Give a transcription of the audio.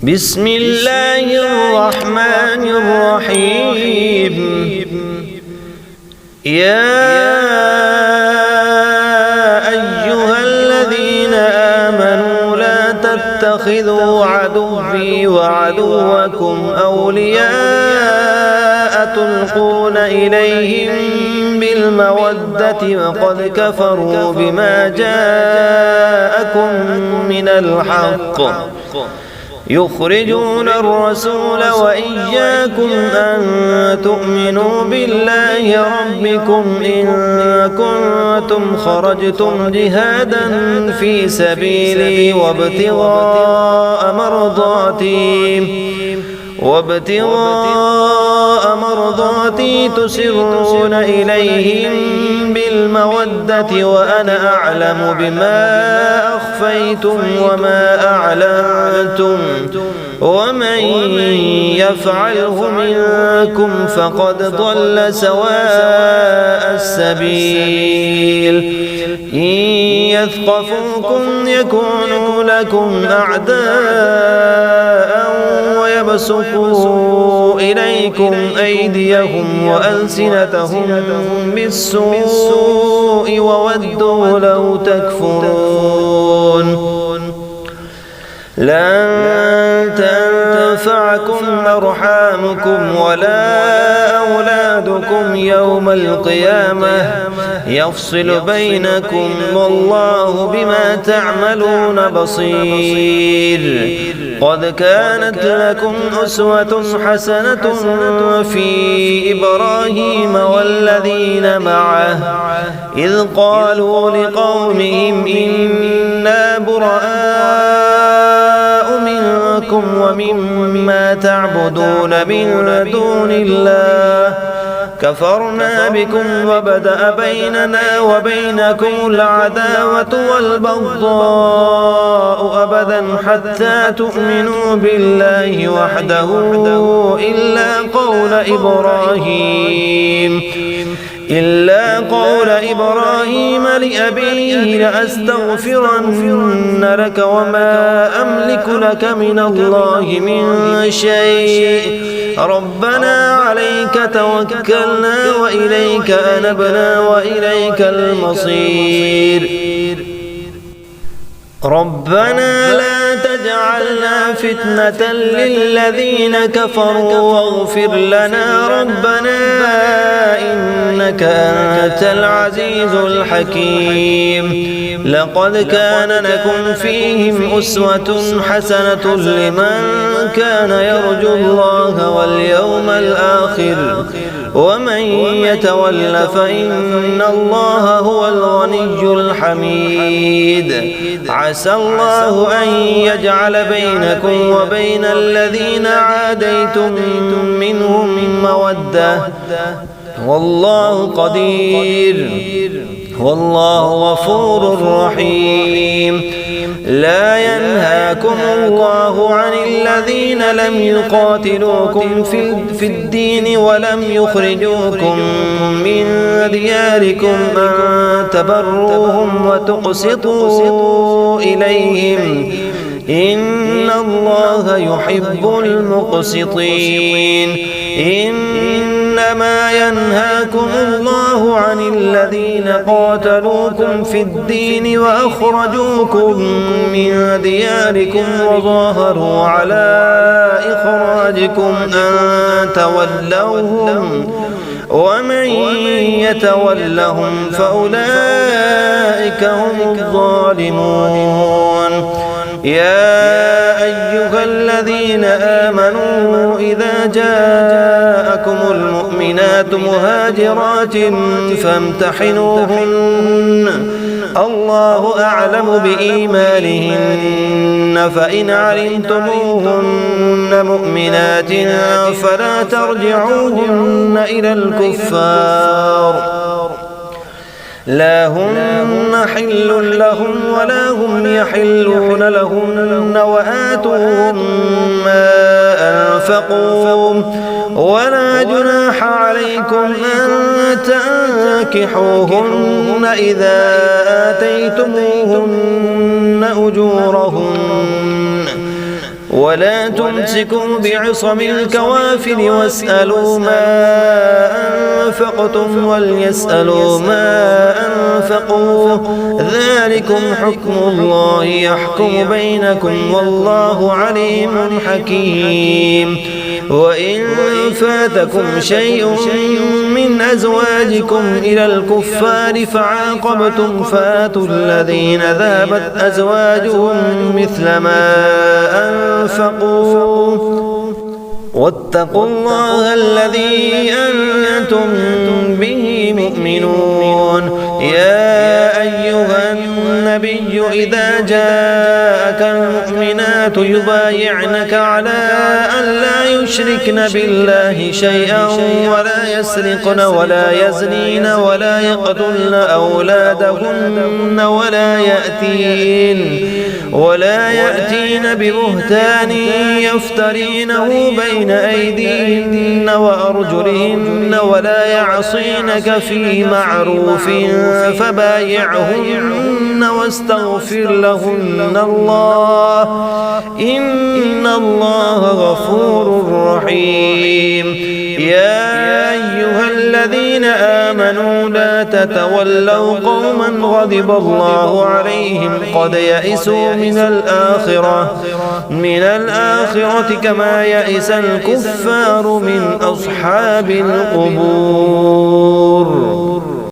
بسم الله الرحمن الرحيم. يا أيها الذين آمنوا لا تتخذوا عدوي وعدوكم أولياء تلقون إليهم بالمودة وقد كفروا بما جاءكم من الحق يخرجون الرسول وإياكم أن تؤمنوا بالله ربكم إن كنتم خرجتم جهادا في سبيلي وابتغاء مرضاتي تسرون إليهم بالمودة وأنا أعلم بما أخفيتم وما أعلنتم ومن يفعله منكم فقد ضل سواء السبيل. إن يثقفوكم يكونوا لكم أعداء ويبسطوا إليكم أيديهم وألسنتهم بالسوء وودوا لو تكفرون. لن تنفعكم أرحامكم ولا أولادكم يوم القيامة يفصل بينكم والله بما تعملون بصير. قد كانت لكم أسوة حسنة في إبراهيم والذين معه إذ قالوا لقومهم إنا براء منكم ومما تعبدون من دون الله كفرنا بكم وبدأ بيننا وبينكم العداوة والبغضاء أبدا حتى تؤمنوا بالله وحده إلا قول إبراهيم لأبيه لأستغفرن لك وما أملك لك من الله من شيء ربنا عليك توكلنا وإليك أنبنا وإليك المصير. ربنا لا تجعلنا فتنة للذين كفروا واغفر لنا ربنا إنك أنت العزيز الحكيم. لقد كان لكم فيهم أسوة حسنة لمن كان يرجو الله واليوم الآخر ومن يتول فإن الله هو الغني الحميد. عسى الله أن يجعل بينكم وبين الذين عاديتم منهم مودة والله قدير والله غفور رحيم. لا ينهاكم الله عن الذين لم يقاتلوكم في الدين ولم يخرجوكم من دياركم أن تبروهم وتقسطوا إليهم إن الله يحب المقسطين. إنما ينهاكم الله عن الذين قاتلوكم في الدين وأخرجوكم من دياركم وظاهروا على إخراجكم أن تولوهم ومن يتولهم فأولئك هم الظالمون. يا أيها الذين آمنوا إذا جاءكم المؤمنات مهاجرات فامتحنوهن الله أعلم بإيمانهن فإن علمتموهن مؤمنات فلا ترجعوهن إلى الكفار لا هن حل لهم ولا هم يحلون لهن وآتوهم ما أنفقوا ولا جناح عليكم أن تنكحوهن إذا آتيتموهن أجورهن ولا تمسكوا بعصم الكوافر واسألوا ما أنفقتم وليسألوا ما أنفقوا ذلكم حكم الله يحكم بينكم والله عليم حكيم. وإن فاتكم شيء من أزواجكم إلى الكفار فعاقبتم فآتوا الذين ذهبت أزواجهم مثل ما أنفقوا واتقوا الله الذي أنتم به مؤمنون. يا أيها النبي إذا جاءك المؤمنات يبايعنك على أن لا يشركن بالله شيئا ولا يسرقن ولا يزنين ولا يقتلن أولادهن ولا يأتين ببهتان يفترينه بين أيديهن وأرجلهن ولا يعصينك في معروف فبايعهن واستغفر لهن الله إن الله غفور رحيم. يا أيها الذين آمنوا لا تتولوا قوما غضب الله عليهم قد يئسوا من الآخرة كما يئس الكفار من أصحاب القبور.